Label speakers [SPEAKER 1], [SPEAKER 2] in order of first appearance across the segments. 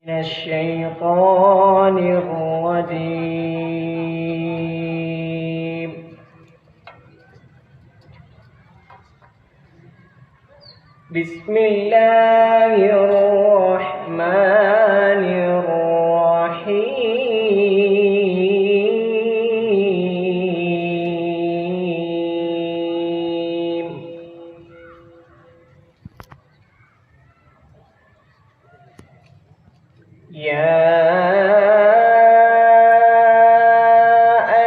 [SPEAKER 1] الشيطان الرجيم. بسم الله الرحمن الرحيم. يا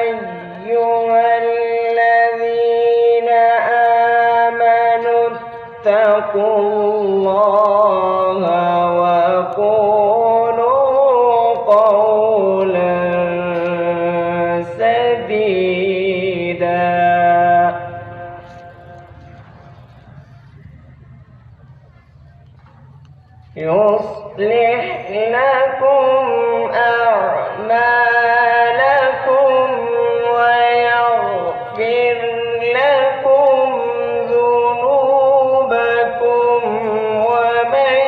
[SPEAKER 1] أيها الذين آمنوا اتقوا الله وقولوا قولا سديدا يصلح لكم أعمالكم ويغفر لكم ذنوبكم ومن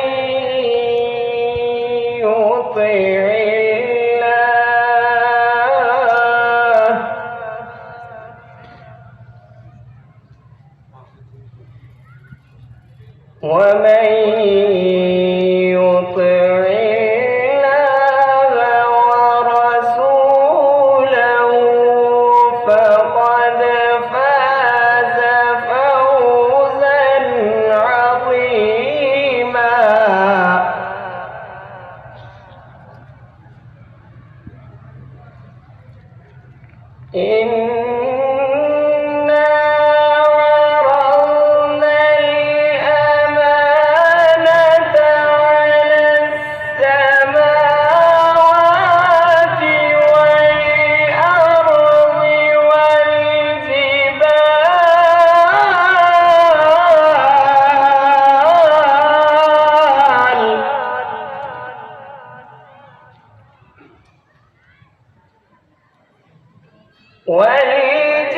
[SPEAKER 1] يطع الله ورسوله فقد فاز فوزا عظيما.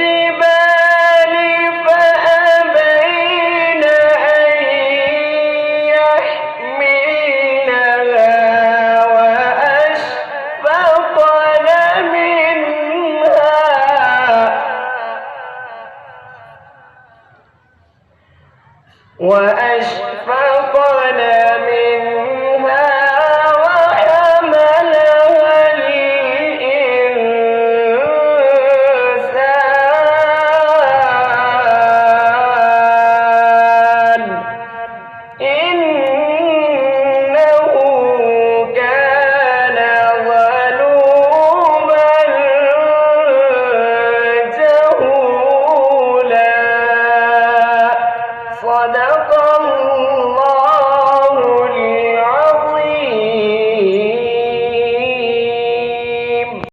[SPEAKER 1] والجبال فأبين أن يحملنها وأشفقن منها وحملها الإنسان إنه كان ظلوما جهولا. صدق